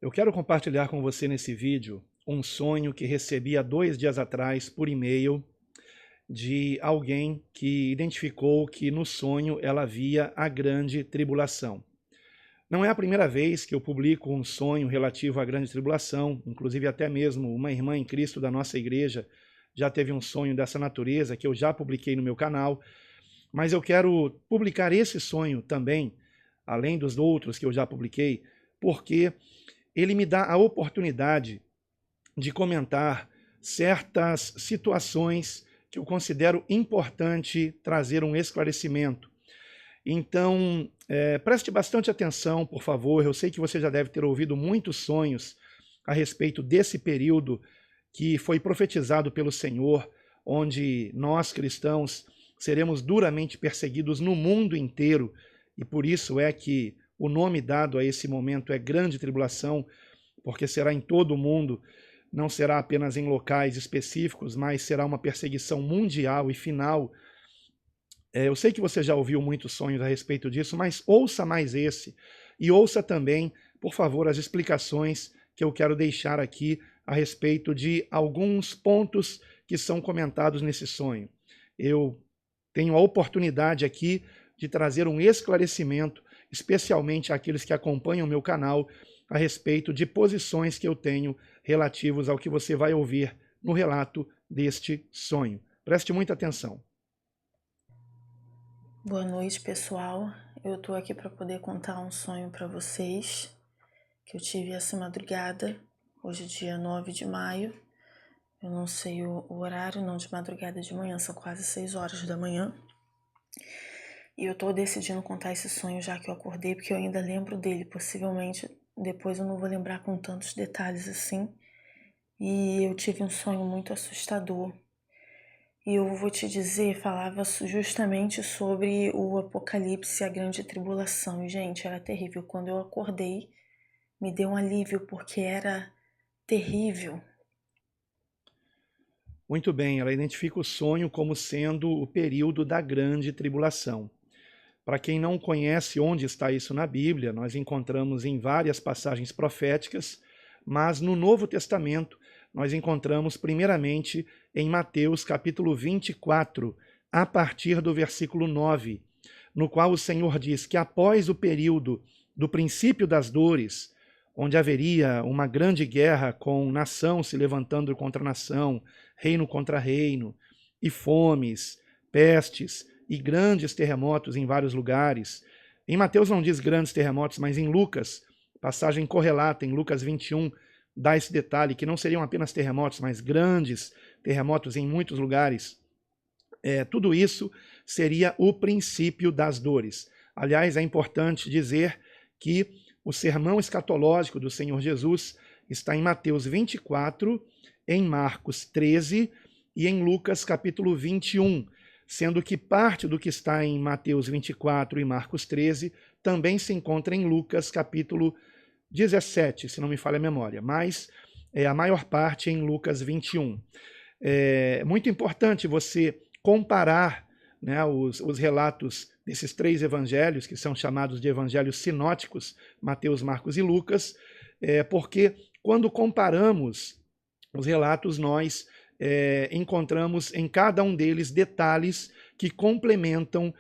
Eu quero compartilhar com você nesse vídeo um sonho que recebi há 2 dias atrás por e-mail de alguém que identificou que no sonho ela via a grande tribulação. Não é a primeira vez que eu publico um sonho relativo à grande tribulação, inclusive até mesmo uma irmã em Cristo da nossa igreja já teve um sonho dessa natureza que eu já publiquei no meu canal, mas eu quero publicar esse sonho também, além dos outros que eu já publiquei, porque ele me dá a oportunidade de comentar certas situações que eu considero importante trazer um esclarecimento. Então, preste bastante atenção, por favor. Eu sei que você já deve ter ouvido muitos sonhos a respeito desse período que foi profetizado pelo Senhor, onde nós cristãos seremos duramente perseguidos no mundo inteiro, e por isso é que o nome dado a esse momento é Grande Tribulação, porque será em todo o mundo, não será apenas em locais específicos, mas será uma perseguição mundial e final. Eu sei que você já ouviu muitos sonhos a respeito disso, mas ouça mais esse, e ouça também, por favor, as explicações que eu quero deixar aqui a respeito de alguns pontos que são comentados nesse sonho. Eu tenho a oportunidade aqui de trazer um esclarecimento, especialmente àqueles que acompanham o meu canal, a respeito de posições que eu tenho relativos ao que você vai ouvir no relato deste sonho. Preste muita atenção. Boa noite, pessoal. Eu tô aqui para poder contar um sonho para vocês que eu tive essa madrugada, hoje dia 9 de maio. Eu não sei o horário, não de madrugada, de manhã, são quase 6 horas da manhã. E eu tô decidindo contar esse sonho já que eu acordei, porque eu ainda lembro dele. Possivelmente depois eu não vou lembrar com tantos detalhes assim. E eu tive um sonho muito assustador. E eu vou te dizer, falava justamente sobre o Apocalipse e a grande tribulação. E, gente, era terrível. Quando eu acordei, me deu um alívio, porque era terrível. Muito bem, ela identifica o sonho como sendo o período da grande tribulação. Para quem não conhece onde está isso na Bíblia, nós encontramos em várias passagens proféticas, mas no Novo Testamento nós encontramos primeiramente em Mateus capítulo 24, a partir do versículo 9, no qual o Senhor diz que após o período do princípio das dores, onde haveria uma grande guerra com nação se levantando contra nação, reino contra reino, e fomes, pestes e grandes terremotos em vários lugares. Em Mateus não diz grandes terremotos, mas em Lucas, passagem correlata, em Lucas 21, dá esse detalhe, que não seriam apenas terremotos, mas grandes terremotos em muitos lugares. Tudo isso seria o princípio das dores. Aliás, é importante dizer que o sermão escatológico do Senhor Jesus está em Mateus 24, em Marcos 13 e em Lucas capítulo 21, sendo que parte do que está em Mateus 24 e Marcos 13 também se encontra em Lucas capítulo 17, se não me falha a memória, mas a maior parte em Lucas 21. É muito importante você comparar, né, os relatos desses 3 evangelhos, que são chamados de evangelhos sinóticos, Mateus, Marcos e Lucas, porque quando comparamos os relatos, nós encontramos em cada um deles detalhes que complementam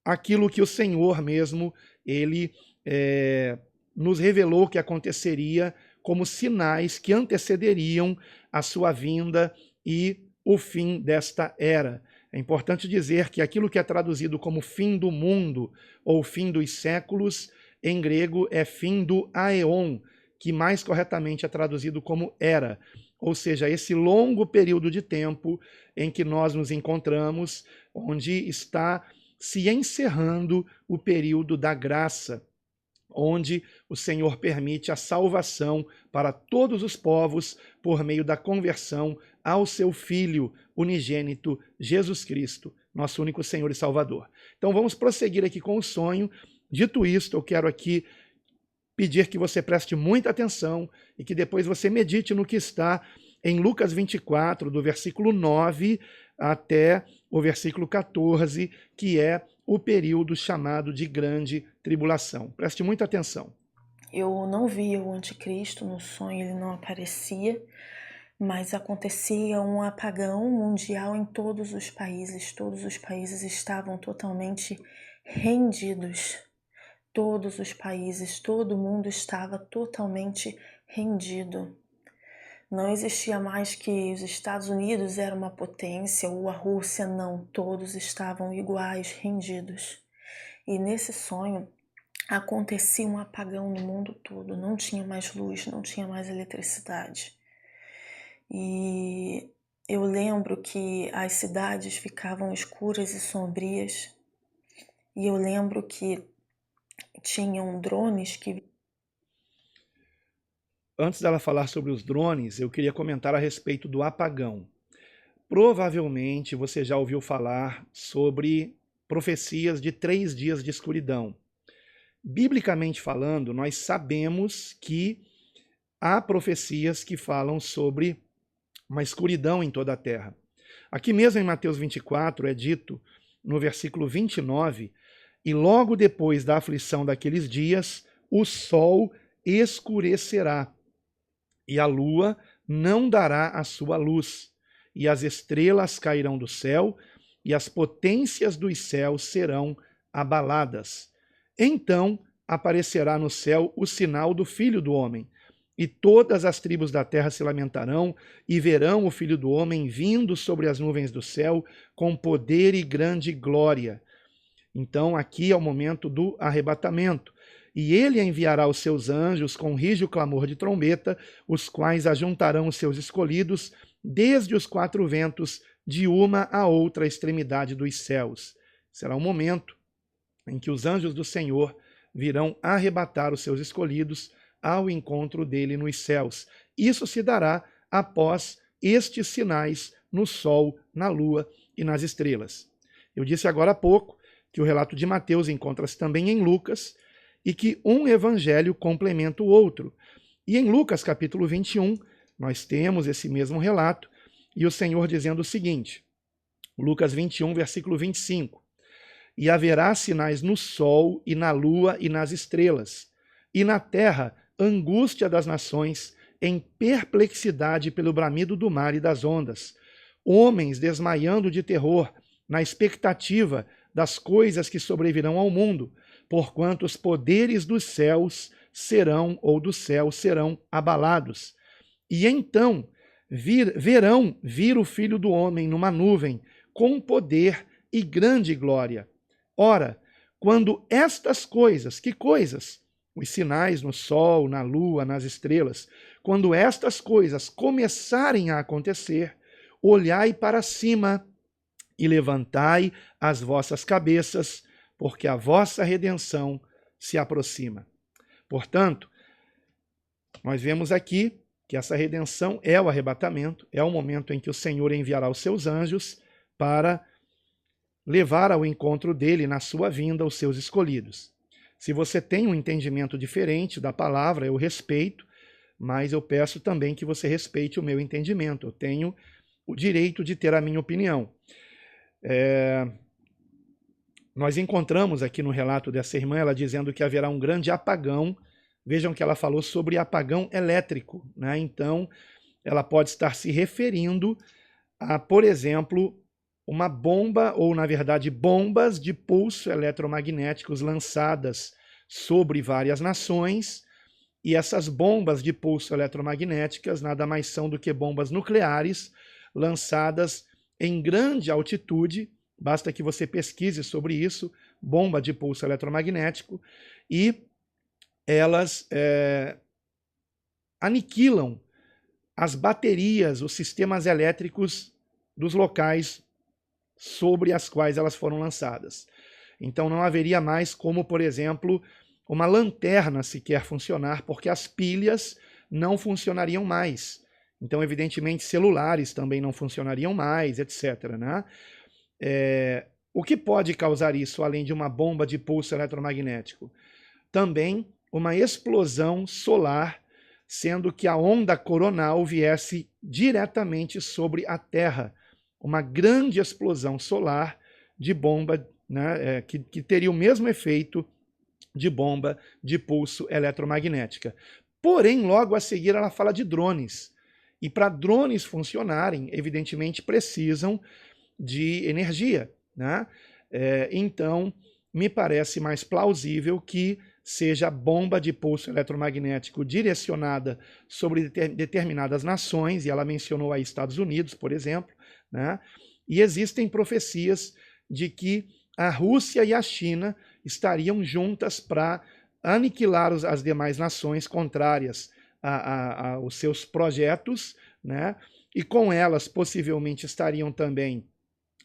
aquilo que o Senhor mesmo, ele nos revelou que aconteceria como sinais que antecederiam a sua vinda e o fim desta era. É importante dizer que aquilo que é traduzido como fim do mundo ou fim dos séculos, em grego é fim do aeon, que mais corretamente é traduzido como era. Ou seja, esse longo período de tempo em que nós nos encontramos, onde está se encerrando o período da graça, onde o Senhor permite a salvação para todos os povos por meio da conversão ao seu Filho unigênito, Jesus Cristo, nosso único Senhor e Salvador. Então vamos prosseguir aqui com o sonho. Dito isto, eu quero aqui pedir que você preste muita atenção e que depois você medite no que está em Lucas 24, do versículo 9 até o versículo 14, que é o período chamado de grande tribulação. Preste muita atenção. Eu não via o anticristo no sonho, ele não aparecia, mas acontecia um apagão mundial em todos os países estavam totalmente rendidos. Todos os países, todo mundo estava totalmente rendido. Não existia mais que os Estados Unidos era uma potência ou a Rússia, não. Todos estavam iguais, rendidos. E nesse sonho acontecia um apagão no mundo todo. Não tinha mais luz, não tinha mais eletricidade. E eu lembro que as cidades ficavam escuras e sombrias. E eu lembro que tinham drones que... Antes dela falar sobre os drones, eu queria comentar a respeito do apagão. Provavelmente você já ouviu falar sobre profecias de 3 dias de escuridão. Biblicamente falando, nós sabemos que há profecias que falam sobre uma escuridão em toda a terra. Aqui mesmo em Mateus 24 é dito, no versículo 29, e logo depois da aflição daqueles dias, o sol escurecerá, e a lua não dará a sua luz, e as estrelas cairão do céu, e as potências dos céus serão abaladas. Então aparecerá no céu o sinal do Filho do Homem, e todas as tribos da terra se lamentarão, e verão o Filho do Homem vindo sobre as nuvens do céu, com poder e grande glória. Então aqui é o momento do arrebatamento. E ele enviará os seus anjos com rígido clamor de trombeta, os quais ajuntarão os seus escolhidos desde os 4 ventos, de uma a outra extremidade dos céus. Será um momento em que os anjos do Senhor virão arrebatar os seus escolhidos ao encontro dele nos céus. Isso se dará após estes sinais no sol, na lua e nas estrelas. Eu disse agora há pouco que o relato de Mateus encontra-se também em Lucas, e que um evangelho complementa o outro. E em Lucas capítulo 21, nós temos esse mesmo relato, e o Senhor dizendo o seguinte, Lucas 21, versículo 25, e haverá sinais no sol, e na lua, e nas estrelas, e na terra angústia das nações, em perplexidade pelo bramido do mar e das ondas, homens desmaiando de terror, na expectativa das coisas que sobrevirão ao mundo, porquanto os poderes dos céus serão, ou do céu serão abalados. E então verão vir o Filho do Homem numa nuvem, com poder e grande glória. Ora, quando estas coisas, que coisas? Os sinais no sol, na lua, nas estrelas, quando estas coisas começarem a acontecer, olhai para cima e levantai as vossas cabeças, porque a vossa redenção se aproxima. Portanto, nós vemos aqui que essa redenção é o arrebatamento, é o momento em que o Senhor enviará os seus anjos para levar ao encontro dele na sua vinda os seus escolhidos. Se você tem um entendimento diferente da palavra, eu respeito, mas eu peço também que você respeite o meu entendimento. Eu tenho o direito de ter a minha opinião. Nós encontramos aqui no relato dessa irmã, ela dizendo que haverá um grande apagão. Vejam que ela falou sobre apagão elétrico, né? Então, ela pode estar se referindo a, por exemplo, uma bomba, ou na verdade bombas de pulso eletromagnéticos lançadas sobre várias nações, e essas bombas de pulso eletromagnéticas nada mais são do que bombas nucleares lançadas em grande altitude. Basta que você pesquise sobre isso, bomba de pulso eletromagnético, e elas aniquilam as baterias, os sistemas elétricos dos locais sobre as quais elas foram lançadas. Então não haveria mais como, por exemplo, uma lanterna sequer funcionar, porque as pilhas não funcionariam mais. Então, evidentemente, celulares também não funcionariam mais, etc., né? O que pode causar isso, além de uma bomba de pulso eletromagnético? Também uma explosão solar, sendo que a onda coronal viesse diretamente sobre a Terra. Uma grande explosão solar de bomba, né, que teria o mesmo efeito de bomba de pulso eletromagnética. Porém, logo a seguir ela fala de drones. E para drones funcionarem, evidentemente precisam de energia, né? Então, me parece mais plausível que seja bomba de pulso eletromagnético direcionada sobre determinadas nações, e ela mencionou aí Estados Unidos, por exemplo, né? E existem profecias de que a Rússia e a China estariam juntas para aniquilar as demais nações contrárias aos seus projetos, né? E com elas possivelmente estariam também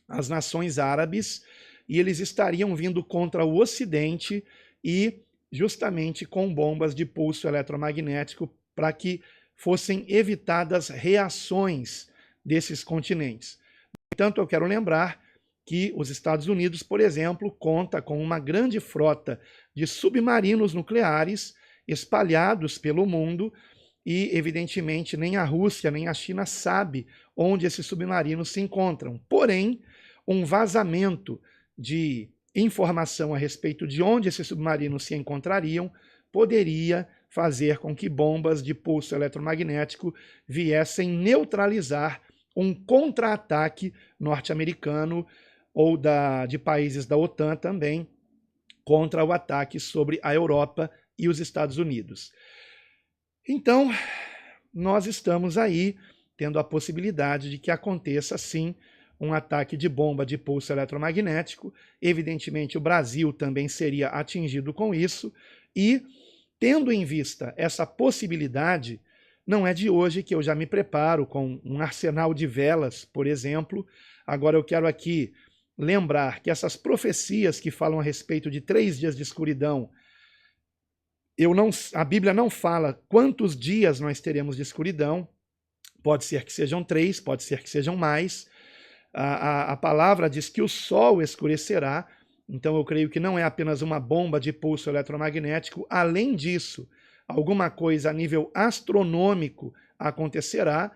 as nações árabes, e eles estariam vindo contra o Ocidente e justamente com bombas de pulso eletromagnético para que fossem evitadas reações desses continentes. No entanto, eu quero lembrar que os Estados Unidos, por exemplo, conta com uma grande frota de submarinos nucleares espalhados pelo mundo e, evidentemente, nem a Rússia nem a China sabe onde esses submarinos se encontram. Porém, um vazamento de informação a respeito de onde esses submarinos se encontrariam poderia fazer com que bombas de pulso eletromagnético viessem neutralizar um contra-ataque norte-americano ou de países da OTAN também contra o ataque sobre a Europa e os Estados Unidos. Então, nós estamos aí tendo a possibilidade de que aconteça, sim, um ataque de bomba de pulso eletromagnético. Evidentemente, o Brasil também seria atingido com isso. E, tendo em vista essa possibilidade, não é de hoje que eu já me preparo com um arsenal de velas, por exemplo. Agora eu quero aqui lembrar que essas profecias que falam a respeito de 3 dias de escuridão, a Bíblia não fala quantos dias nós teremos de escuridão. Pode ser que sejam 3, pode ser que sejam mais. A palavra diz que o sol escurecerá, então eu creio que não é apenas uma bomba de pulso eletromagnético. Além disso, alguma coisa a nível astronômico acontecerá,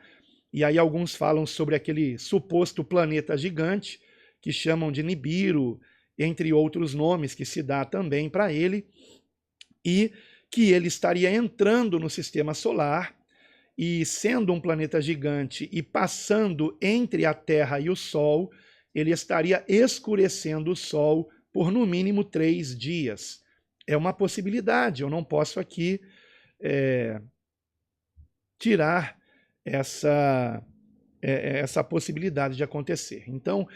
e aí alguns falam sobre aquele suposto planeta gigante, que chamam de Nibiru, entre outros nomes que se dá também para ele, e que ele estaria entrando no sistema solar, e sendo um planeta gigante e passando entre a Terra e o Sol, ele estaria escurecendo o Sol por no mínimo 3 dias. É uma possibilidade, eu não posso aqui tirar essa possibilidade de acontecer. Então,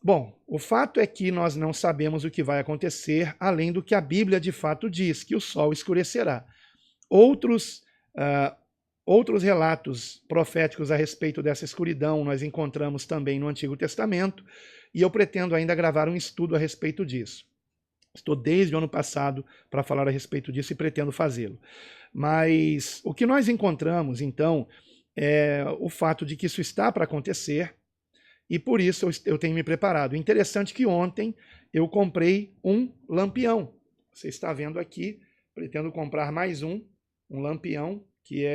bom, o fato é que nós não sabemos o que vai acontecer, além do que a Bíblia de fato diz, que o Sol escurecerá. Outros relatos proféticos a respeito dessa escuridão nós encontramos também no Antigo Testamento, e eu pretendo ainda gravar um estudo a respeito disso. Estou desde o ano passado para falar a respeito disso e pretendo fazê-lo. Mas o que nós encontramos, então, é o fato de que isso está para acontecer, e por isso eu tenho me preparado. Interessante que ontem eu comprei um lampião. Você está vendo aqui, pretendo comprar mais um lampião, que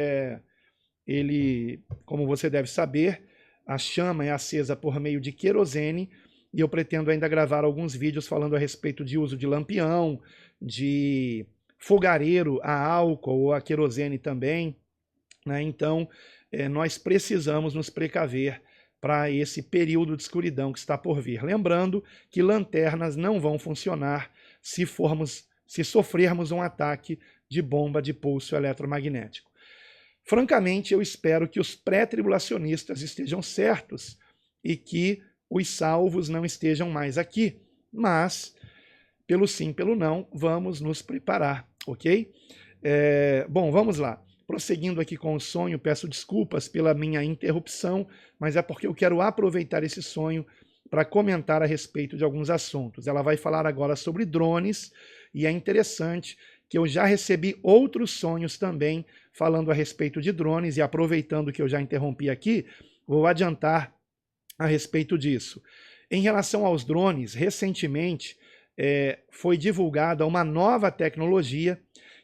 ele, como você deve saber, a chama é acesa por meio de querosene, e eu pretendo ainda gravar alguns vídeos falando a respeito de uso de lampião, de fogareiro a álcool ou a querosene também, né? Então, nós precisamos nos precaver para esse período de escuridão que está por vir. Lembrando que lanternas não vão funcionar se sofrermos um ataque de bomba de pulso eletromagnético. Francamente, eu espero que os pré-tribulacionistas estejam certos e que os salvos não estejam mais aqui. Mas, pelo sim, pelo não, vamos nos preparar, ok? Bom, vamos lá. Prosseguindo aqui com o sonho, peço desculpas pela minha interrupção, mas é porque eu quero aproveitar esse sonho para comentar a respeito de alguns assuntos. Ela vai falar agora sobre drones, e é interessante que eu já recebi outros sonhos também falando a respeito de drones, e aproveitando que eu já interrompi aqui, vou adiantar a respeito disso. Em relação aos drones, recentemente foi divulgada uma nova tecnologia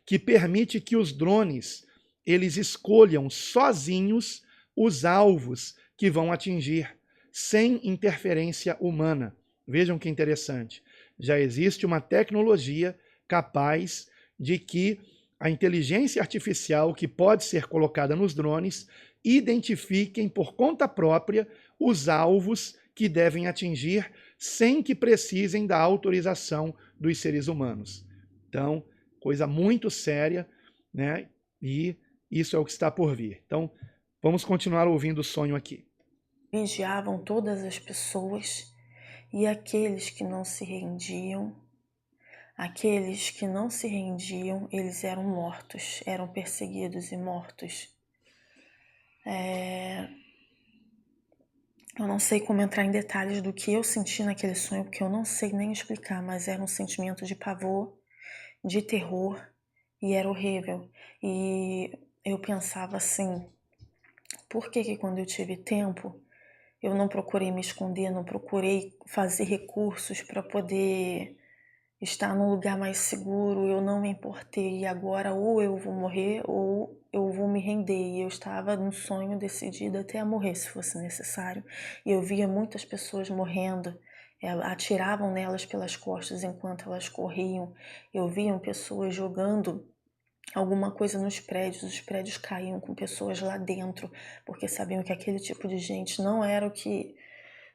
que permite que os drones eles escolham sozinhos os alvos que vão atingir, sem interferência humana. Vejam que interessante. Já existe uma tecnologia capaz de que a inteligência artificial que pode ser colocada nos drones identifiquem por conta própria os alvos que devem atingir sem que precisem da autorização dos seres humanos. Então, coisa muito séria, né? E isso é o que está por vir. Então, vamos continuar ouvindo o sonho aqui. Vigiavam todas as pessoas e aqueles que não se rendiam. Aqueles que não se rendiam, eles eram mortos, eram perseguidos e mortos. Eu não sei como entrar em detalhes do que eu senti naquele sonho, porque eu não sei nem explicar, mas era um sentimento de pavor, de terror, e era horrível. E eu pensava assim, por que quando eu tive tempo, eu não procurei me esconder, não procurei fazer recursos para poder estar num lugar mais seguro, eu não me importei, e agora ou eu vou morrer ou eu vou me render. E eu estava num sonho decidida até a morrer, se fosse necessário. E eu via muitas pessoas morrendo, atiravam nelas pelas costas enquanto elas corriam. Eu via pessoas jogando alguma coisa nos prédios, os prédios caíam com pessoas lá dentro, porque sabiam que aquele tipo de gente não era o que...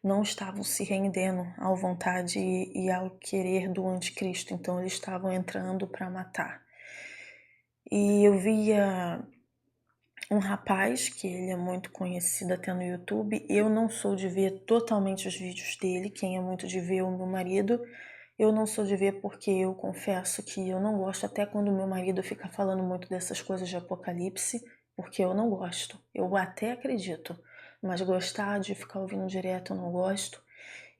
não estavam se rendendo à vontade e ao querer do anticristo, então eles estavam entrando para matar. E eu via um rapaz, que ele é muito conhecido até no YouTube, eu não sou de ver totalmente os vídeos dele, quem é muito de ver é o meu marido. Eu não sou de ver porque eu confesso que eu não gosto, até quando meu marido fica falando muito dessas coisas de apocalipse, porque eu não gosto. Eu até acredito, mas gostar de ficar ouvindo direto eu não gosto.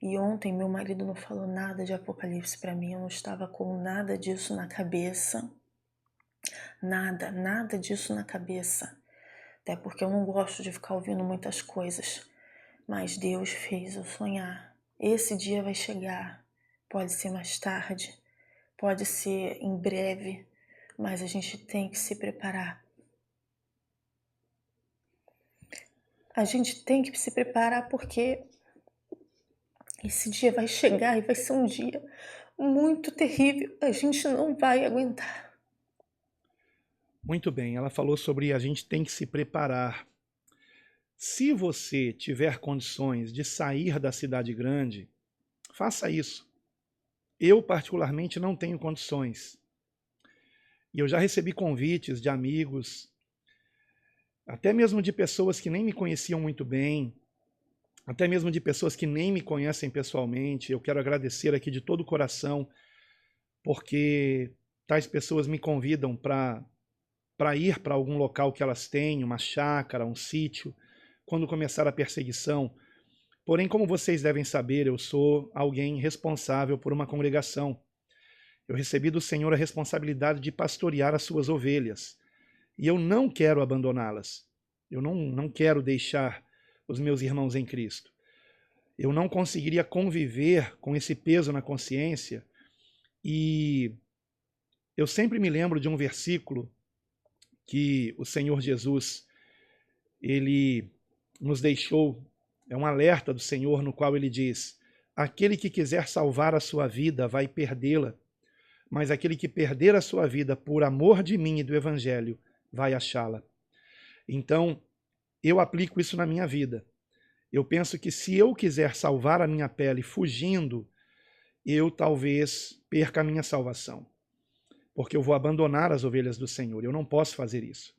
E ontem meu marido não falou nada de apocalipse para mim, eu não estava com nada disso na cabeça. Nada disso na cabeça. Até porque eu não gosto de ficar ouvindo muitas coisas. Mas Deus fez eu sonhar. Esse dia vai chegar. Pode ser mais tarde, pode ser em breve, mas a gente tem que se preparar. A gente tem que se preparar porque esse dia vai chegar e vai ser um dia muito terrível. A gente não vai aguentar. Muito bem, ela falou sobre a gente tem que se preparar. Se você tiver condições de sair da cidade grande, faça isso. Eu, particularmente, não tenho condições. E eu já recebi convites de amigos, até mesmo de pessoas que nem me conheciam muito bem, até mesmo de pessoas que nem me conhecem pessoalmente. Eu quero agradecer aqui de todo o coração, porque tais pessoas me convidam para ir para algum local que elas têm, uma chácara, um sítio, quando começar a perseguição. Porém, como vocês devem saber, eu sou alguém responsável por uma congregação. Eu recebi do Senhor a responsabilidade de pastorear as suas ovelhas. E eu não quero abandoná-las. Eu não quero deixar os meus irmãos em Cristo. Eu não conseguiria conviver com esse peso na consciência. E eu sempre me lembro de um versículo que o Senhor Jesus, ele nos deixou. É um alerta do Senhor no qual ele diz: aquele que quiser salvar a sua vida vai perdê-la, mas aquele que perder a sua vida por amor de mim e do Evangelho vai achá-la. Então, eu aplico isso na minha vida. Eu penso que se eu quiser salvar a minha pele fugindo, eu talvez perca a minha salvação, porque eu vou abandonar as ovelhas do Senhor. Eu não posso fazer isso.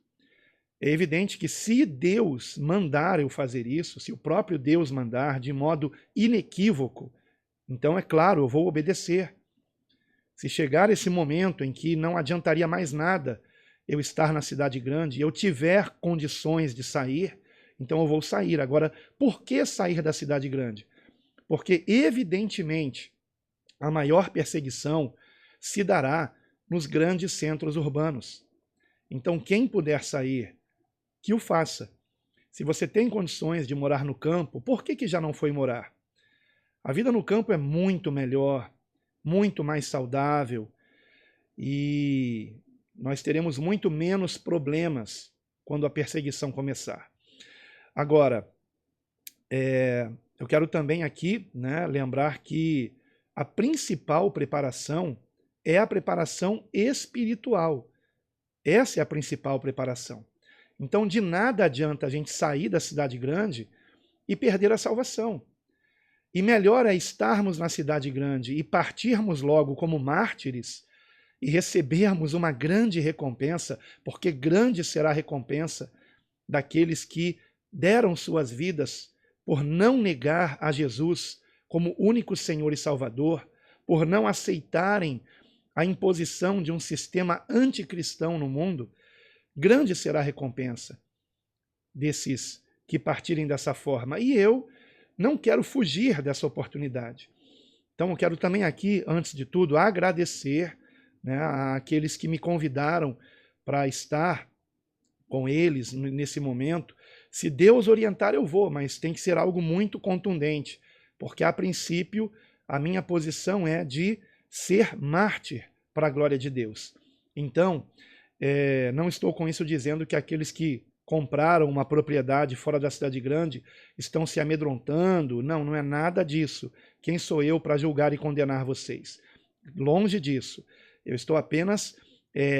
É evidente que se Deus mandar eu fazer isso, se o próprio Deus mandar de modo inequívoco, então é claro, eu vou obedecer. Se chegar esse momento em que não adiantaria mais nada eu estar na cidade grande e eu tiver condições de sair, então eu vou sair. Agora, por que sair da cidade grande? Porque, evidentemente, a maior perseguição se dará nos grandes centros urbanos. Então, quem puder sair, que o faça. Se você tem condições de morar no campo, por que já não foi morar? A vida no campo é muito melhor, muito mais saudável e nós teremos muito menos problemas quando a perseguição começar. Agora, eu quero também aqui, lembrar que a principal preparação é a preparação espiritual. Essa é a principal preparação. Então, de nada adianta a gente sair da cidade grande e perder a salvação. E melhor é estarmos na cidade grande e partirmos logo como mártires e recebermos uma grande recompensa, porque grande será a recompensa daqueles que deram suas vidas por não negar a Jesus como único Senhor e Salvador, por não aceitarem a imposição de um sistema anticristão no mundo. Grande será a recompensa desses que partirem dessa forma. E eu não quero fugir dessa oportunidade. Então eu quero também aqui, antes de tudo, agradecer, né, àqueles que me convidaram para estar com eles nesse momento. Se Deus orientar, eu vou, mas tem que ser algo muito contundente, porque a princípio a minha posição é de ser mártir para a glória de Deus. Então, não estou com isso dizendo que aqueles que compraram uma propriedade fora da cidade grande estão se amedrontando. Não, não é nada disso. Quem sou eu para julgar e condenar vocês? Longe disso. Eu estou apenas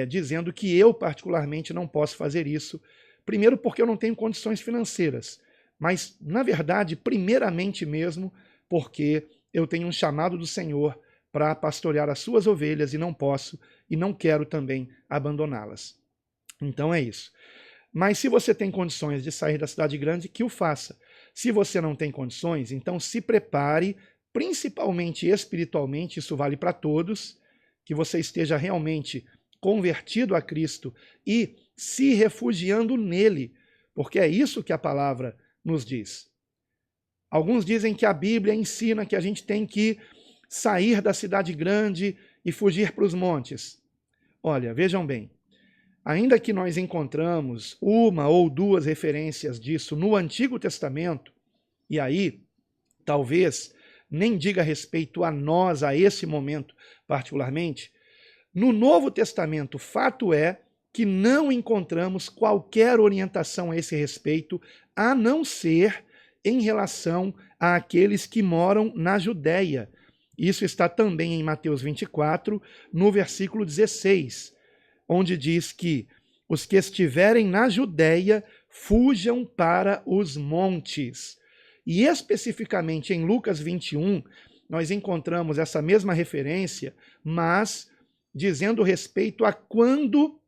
dizendo que eu particularmente não posso fazer isso. Primeiro porque eu não tenho condições financeiras, mas na verdade, primeiramente mesmo, porque eu tenho um chamado do Senhor para pastorear as suas ovelhas e não posso e não quero também abandoná-las. Então é isso. Mas se você tem condições de sair da cidade grande, que o faça. Se você não tem condições, então se prepare, principalmente espiritualmente, isso vale para todos, que você esteja realmente convertido a Cristo e se refugiando nele, porque é isso que a palavra nos diz. Alguns dizem que a Bíblia ensina que a gente tem que sair da cidade grande e fugir para os montes. Olha, vejam bem, ainda que nós encontramos uma ou duas referências disso no Antigo Testamento, e aí talvez nem diga respeito a nós, a esse momento particularmente, no Novo Testamento, fato é que não encontramos qualquer orientação a esse respeito, a não ser em relação àqueles que moram na Judéia. Isso está também em Mateus 24, no versículo 16, onde diz que os que estiverem na Judéia fujam para os montes. E especificamente em Lucas 21, nós encontramos essa mesma referência, mas dizendo respeito a quando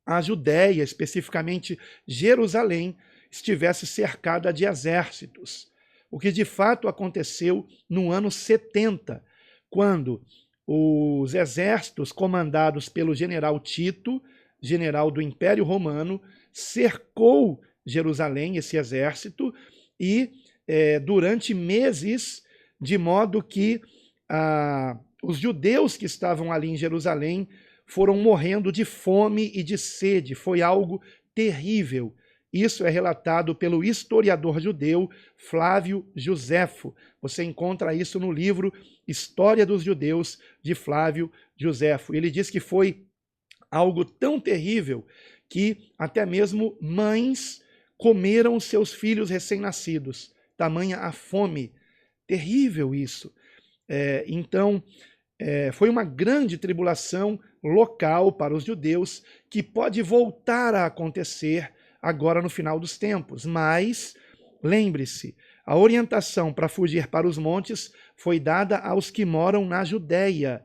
a Judéia, especificamente Jerusalém, estivesse cercada de exércitos. O que de fato aconteceu no ano 70, quando os exércitos comandados pelo general Tito, general do Império Romano, cercou Jerusalém, esse exército, e durante meses, de modo que os judeus que estavam ali em Jerusalém foram morrendo de fome e de sede. Foi algo terrível. Isso é relatado pelo historiador judeu Flávio Josefo. Você encontra isso no livro História dos Judeus, de Flávio Josefo. Ele diz que foi algo tão terrível que até mesmo mães comeram seus filhos recém-nascidos. Tamanha a fome. Terrível isso. Então, foi uma grande tribulação local para os judeus que pode voltar a acontecer agora no final dos tempos. Mas, lembre-se, a orientação para fugir para os montes foi dada aos que moram na Judéia.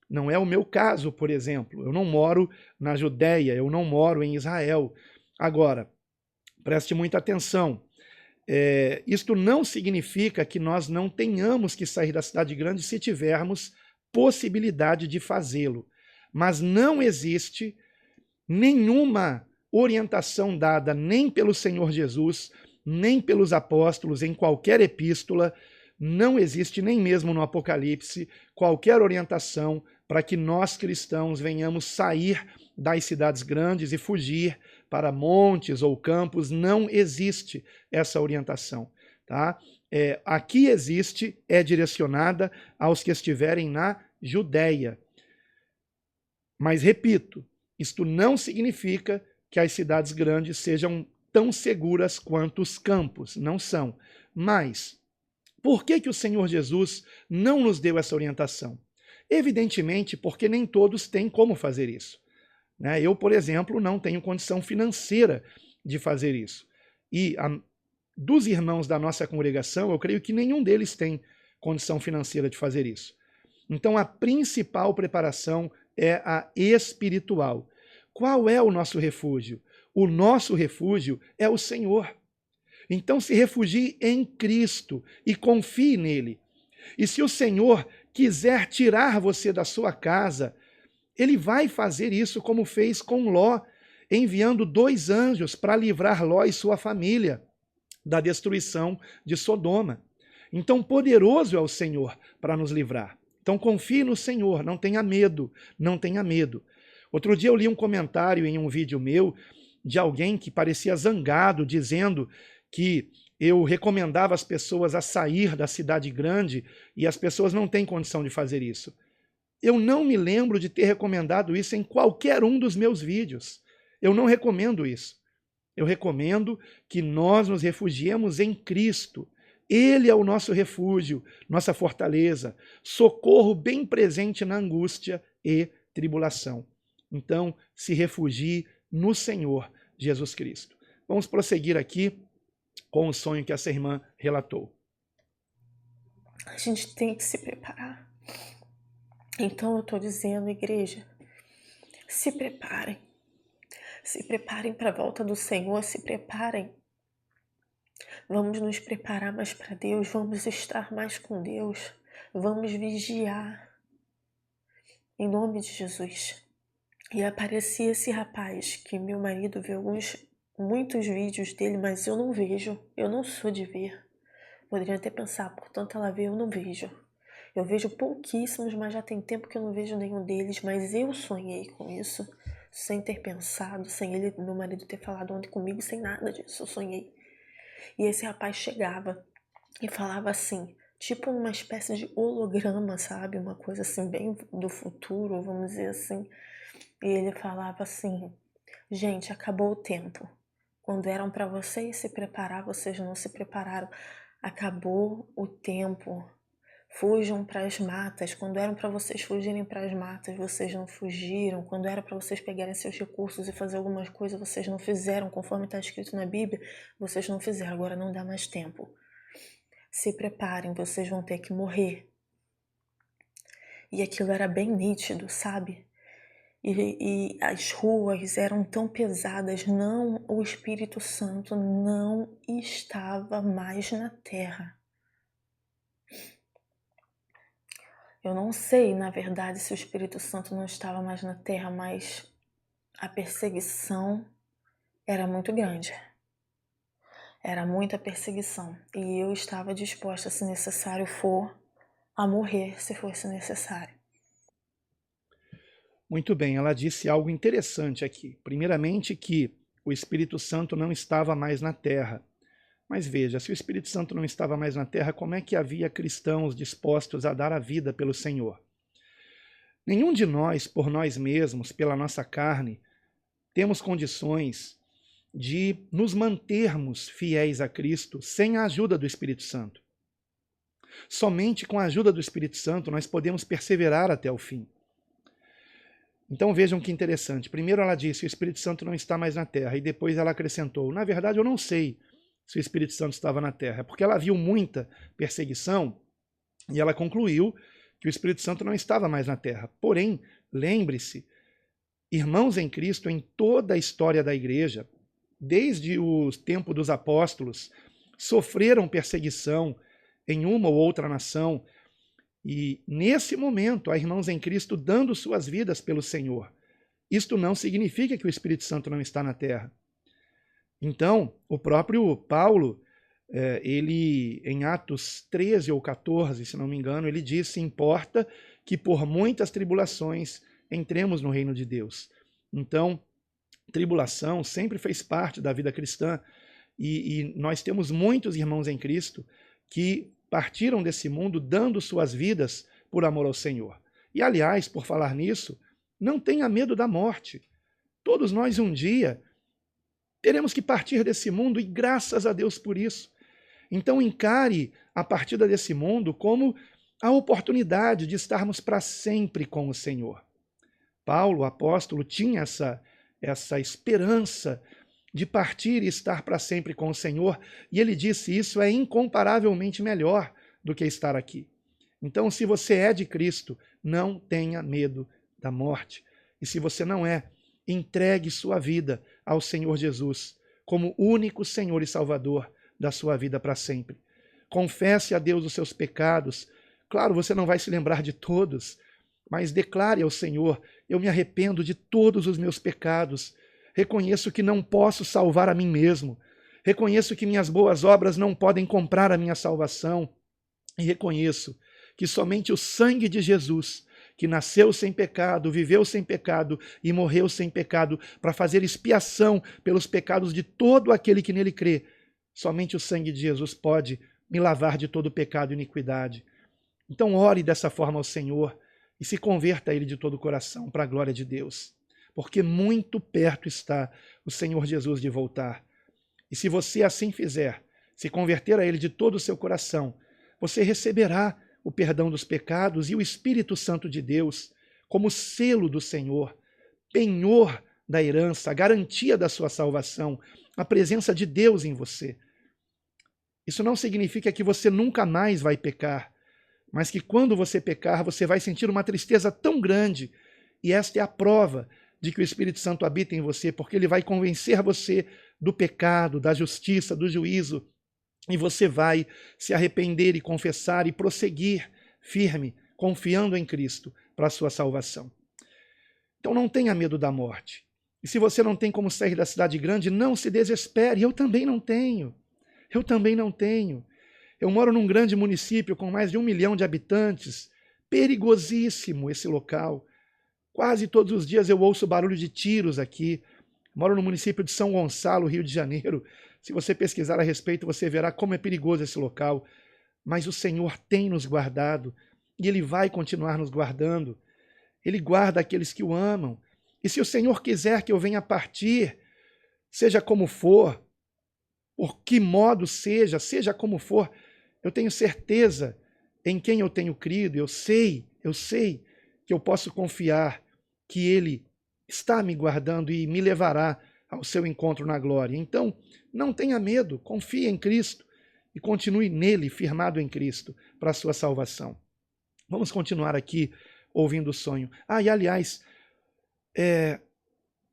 Não é o meu caso, por exemplo. Eu não moro na Judéia, eu não moro em Israel. Agora, preste muita atenção. Isto não significa que nós não tenhamos que sair da cidade grande se tivermos possibilidade de fazê-lo. Mas não existe nenhuma orientação dada nem pelo Senhor Jesus, nem pelos apóstolos em qualquer epístola, não existe nem mesmo no Apocalipse qualquer orientação para que nós cristãos venhamos sair das cidades grandes e fugir para montes ou campos. Não existe essa orientação, tá? Aqui existe, é direcionada aos que estiverem na Judéia. Mas, repito, isto não significa que as cidades grandes sejam tão seguras quanto os campos. Não são. Mas, por que o Senhor Jesus não nos deu essa orientação? Evidentemente, porque nem todos têm como fazer isso, né? Eu, por exemplo, não tenho condição financeira de fazer isso. E dos irmãos da nossa congregação, eu creio que nenhum deles tem condição financeira de fazer isso. Então, a principal preparação é a espiritual. Qual é o nosso refúgio? O nosso refúgio é o Senhor. Então, se refugie em Cristo e confie nele. E se o Senhor quiser tirar você da sua casa, ele vai fazer isso como fez com Ló, enviando 2 anjos para livrar Ló e sua família da destruição de Sodoma. Então, poderoso é o Senhor para nos livrar. Então, confie no Senhor, não tenha medo, não tenha medo. Outro dia eu li um comentário em um vídeo meu de alguém que parecia zangado, dizendo que eu recomendava as pessoas a sair da cidade grande e as pessoas não têm condição de fazer isso. Eu não me lembro de ter recomendado isso em qualquer um dos meus vídeos. Eu não recomendo isso. Eu recomendo que nós nos refugiemos em Cristo. Ele é o nosso refúgio, nossa fortaleza, socorro bem presente na angústia e tribulação. Então, se refugie no Senhor Jesus Cristo. Vamos prosseguir aqui com o sonho que essa irmã relatou. A gente tem que se preparar. Então eu estou dizendo, igreja, se preparem. Se preparem para a volta do Senhor, se preparem. Vamos nos preparar mais para Deus, vamos estar mais com Deus, vamos vigiar. Em nome de Jesus. E aparecia esse rapaz, que meu marido vê muitos vídeos dele, mas eu não vejo, eu não sou de ver. Poderia até pensar, portanto ela vê, eu não vejo. Eu vejo pouquíssimos, mas já tem tempo que eu não vejo nenhum deles, mas eu sonhei com isso, sem ter pensado, sem meu marido ter falado ontem comigo, sem nada disso, eu sonhei. E esse rapaz chegava e falava assim, tipo uma espécie de holograma, sabe? Uma coisa assim, bem do futuro, vamos dizer assim. E ele falava assim, gente, acabou o tempo. Quando eram para vocês se preparar, vocês não se prepararam. Acabou o tempo. Fujam para as matas. Quando eram para vocês fugirem para as matas, vocês não fugiram. Quando era para vocês pegarem seus recursos e fazer algumas coisas, vocês não fizeram. Conforme está escrito na Bíblia, vocês não fizeram. Agora não dá mais tempo. Se preparem, vocês vão ter que morrer. E aquilo era bem nítido, sabe? E as ruas eram tão pesadas, o Espírito Santo não estava mais na terra. Eu não sei, na verdade, se o Espírito Santo não estava mais na terra, mas a perseguição era muito grande. Era muita perseguição. E eu estava disposta, se necessário for, a morrer, se fosse necessário. Muito bem, ela disse algo interessante aqui. Primeiramente que o Espírito Santo não estava mais na terra. Mas veja, se o Espírito Santo não estava mais na terra, como é que havia cristãos dispostos a dar a vida pelo Senhor? Nenhum de nós, por nós mesmos, pela nossa carne, temos condições de nos mantermos fiéis a Cristo sem a ajuda do Espírito Santo. Somente com a ajuda do Espírito Santo nós podemos perseverar até o fim. Então vejam que interessante. Primeiro ela disse, o Espírito Santo não está mais na terra. E depois ela acrescentou, na verdade eu não sei se o Espírito Santo estava na terra. Porque ela viu muita perseguição e ela concluiu que o Espírito Santo não estava mais na terra. Porém, lembre-se, irmãos em Cristo, em toda a história da igreja, desde o tempo dos apóstolos, sofreram perseguição em uma ou outra nação. E nesse momento, há irmãos em Cristo dando suas vidas pelo Senhor. Isto não significa que o Espírito Santo não está na terra. Então, o próprio Paulo, ele em Atos 13 ou 14, se não me engano, ele disse, importa que por muitas tribulações entremos no reino de Deus. Então, tribulação sempre fez parte da vida cristã e nós temos muitos irmãos em Cristo que partiram desse mundo dando suas vidas por amor ao Senhor. E, aliás, por falar nisso, não tenha medo da morte. Todos nós um dia teremos que partir desse mundo e graças a Deus por isso. Então encare a partida desse mundo como a oportunidade de estarmos para sempre com o Senhor. Paulo, o apóstolo, tinha essa esperança de partir e estar para sempre com o Senhor, e ele disse: isso é incomparavelmente melhor do que estar aqui. Então, se você é de Cristo, não tenha medo da morte. E se você não é, entregue sua vida ao Senhor Jesus como único Senhor e Salvador da sua vida para sempre. Confesse a Deus os seus pecados. Claro, você não vai se lembrar de todos, mas declare ao Senhor: eu me arrependo de todos os meus pecados. Reconheço que não posso salvar a mim mesmo. Reconheço que minhas boas obras não podem comprar a minha salvação. E reconheço que somente o sangue de Jesus, que nasceu sem pecado, viveu sem pecado e morreu sem pecado, para fazer expiação pelos pecados de todo aquele que nele crê, somente o sangue de Jesus pode me lavar de todo pecado e iniquidade. Então ore dessa forma ao Senhor e se converta a Ele de todo o coração, para a glória de Deus. Porque muito perto está o Senhor Jesus de voltar. E se você assim fizer, se converter a Ele de todo o seu coração, você receberá o perdão dos pecados e o Espírito Santo de Deus como selo do Senhor, penhor da herança, a garantia da sua salvação, a presença de Deus em você. Isso não significa que você nunca mais vai pecar, mas que quando você pecar, você vai sentir uma tristeza tão grande, e esta é a prova de que o Espírito Santo habita em você, porque ele vai convencer você do pecado, da justiça, do juízo, e você vai se arrepender e confessar e prosseguir firme, confiando em Cristo para a sua salvação. Então não tenha medo da morte. E se você não tem como sair da cidade grande, não se desespere. Eu também não tenho. Eu também não tenho. Eu moro num grande município com mais de 1 milhão de habitantes. Perigosíssimo esse local. Quase todos os dias eu ouço barulho de tiros aqui. Moro no município de São Gonçalo, Rio de Janeiro. Se você pesquisar a respeito, você verá como é perigoso esse local. Mas o Senhor tem nos guardado e Ele vai continuar nos guardando. Ele guarda aqueles que o amam. E se o Senhor quiser que eu venha partir, seja como for, por que modo seja, seja como for, eu tenho certeza em quem eu tenho crido, eu sei que eu posso confiar que Ele está me guardando e me levará ao seu encontro na glória. Então, não tenha medo, confie em Cristo e continue nele, firmado em Cristo, para a sua salvação. Vamos continuar aqui ouvindo o sonho. E aliás,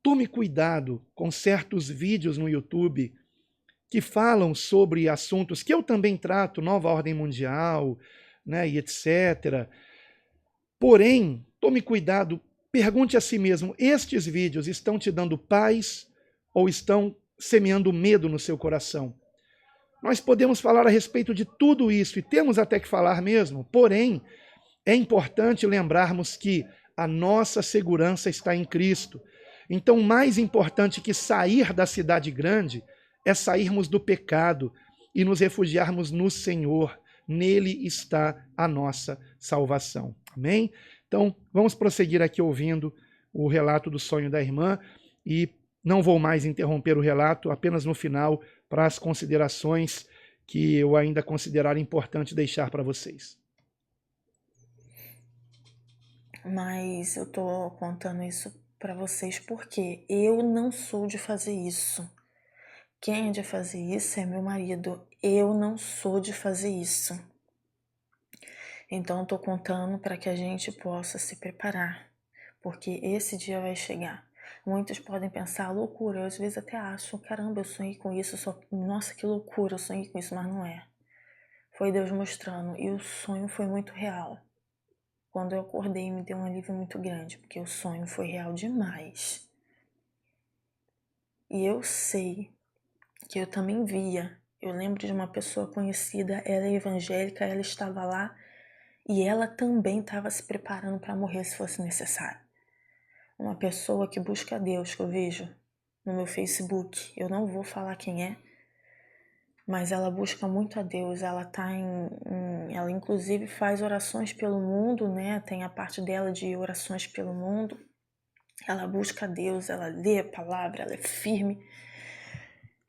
tome cuidado com certos vídeos no YouTube que falam sobre assuntos que eu também trato, nova ordem mundial, né, e etc. Porém, tome cuidado, pergunte a si mesmo, estes vídeos estão te dando paz ou estão semeando medo no seu coração? Nós podemos falar a respeito de tudo isso, e temos até que falar mesmo, porém, é importante lembrarmos que a nossa segurança está em Cristo. Então, mais importante que sair da cidade grande é sairmos do pecado e nos refugiarmos no Senhor. Nele está a nossa salvação. Amém? Então, vamos prosseguir aqui ouvindo o relato do sonho da irmã, e não vou mais interromper o relato, apenas no final, para as considerações que eu ainda considerar importante deixar para vocês. Mas eu tô contando isso para vocês porque eu não sou de fazer isso. Quem é de fazer isso é meu marido. Eu não sou de fazer isso. Então eu tô contando para que a gente possa se preparar, porque esse dia vai chegar. Muitos podem pensar, loucura, eu às vezes até acho, caramba, eu sonhei com isso, nossa, que loucura, eu sonhei com isso, mas não é. Foi Deus mostrando, e o sonho foi muito real. Quando eu acordei, me deu um alívio muito grande, porque o sonho foi real demais. E eu sei que eu também via. Eu lembro de uma pessoa conhecida, ela é evangélica, ela estava lá e ela também estava se preparando para morrer se fosse necessário. Uma pessoa que busca a Deus, que eu vejo no meu Facebook, eu não vou falar quem é, mas ela busca muito a Deus, ela ela inclusive faz orações pelo mundo, né? Tem a parte dela de orações pelo mundo. Ela busca a Deus, ela lê a palavra, ela é firme.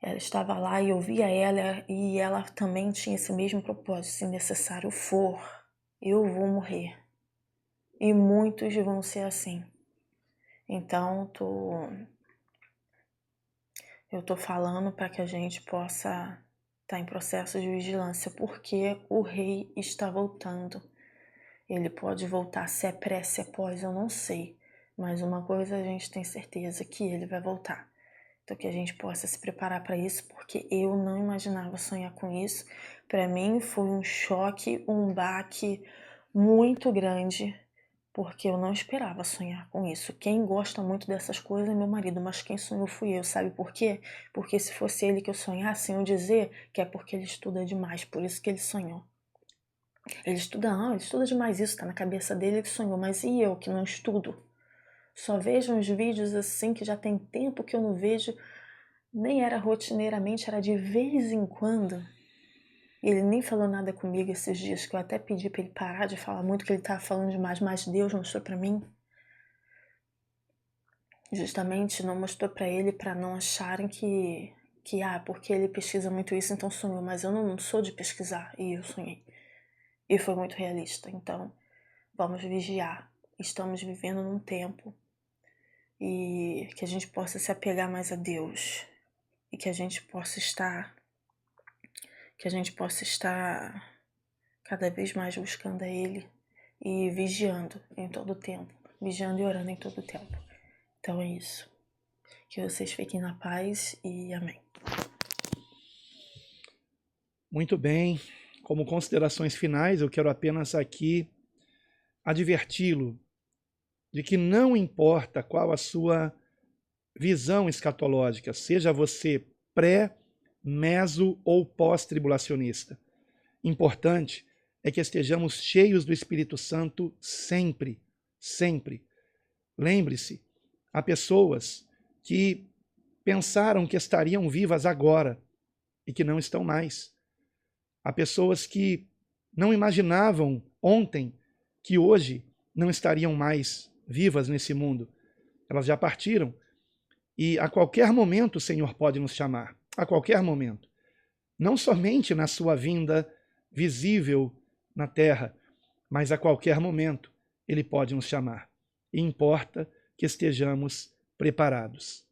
Ela estava lá e eu via ela, e ela também tinha esse mesmo propósito, se necessário for, eu vou morrer. E muitos vão ser assim. Então, eu tô falando para que a gente possa estar em processo de vigilância, porque o rei está voltando. Ele pode voltar, se é pré, se é pós, eu não sei. Mas uma coisa a gente tem certeza, que ele vai voltar. Então que a gente possa se preparar para isso, porque eu não imaginava sonhar com isso. Para mim foi um choque, um baque muito grande, porque eu não esperava sonhar com isso. Quem gosta muito dessas coisas é meu marido, mas quem sonhou fui eu, sabe por quê? Porque se fosse ele que eu sonhasse, eu dizer que é porque ele estuda demais, por isso que ele sonhou. Ele estuda demais isso, tá na cabeça dele, ele sonhou, mas e eu que não estudo? Só vejo uns vídeos assim que já tem tempo que eu não vejo, nem era rotineiramente, era de vez em quando. Ele nem falou nada comigo esses dias, que eu até pedi pra ele parar de falar muito, que ele tava falando demais, mas Deus mostrou pra mim. Justamente não mostrou pra ele, pra não acharem que porque ele pesquisa muito isso, então sonhou, mas eu não sou de pesquisar, e eu sonhei. E foi muito realista, então vamos vigiar. Estamos vivendo num tempo e que a gente possa se apegar mais a Deus e que a gente possa estar cada vez mais buscando a Ele e vigiando em todo o tempo, vigiando e orando em todo o tempo. Então é isso. Que vocês fiquem na paz e amém. Muito bem. Como considerações finais, eu quero apenas aqui adverti-lo de que não importa qual a sua visão escatológica, seja você pré, meso ou pós-tribulacionista. Importante é que estejamos cheios do Espírito Santo sempre, sempre. Lembre-se, há pessoas que pensaram que estariam vivas agora e que não estão mais. Há pessoas que não imaginavam ontem que hoje não estariam mais vivas nesse mundo. Elas já partiram. E a qualquer momento o Senhor pode nos chamar. A qualquer momento. Não somente na sua vinda visível na terra, mas a qualquer momento Ele pode nos chamar. E importa que estejamos preparados.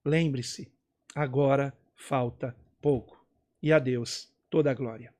Lembre-se, agora falta pouco. E a Deus toda a glória.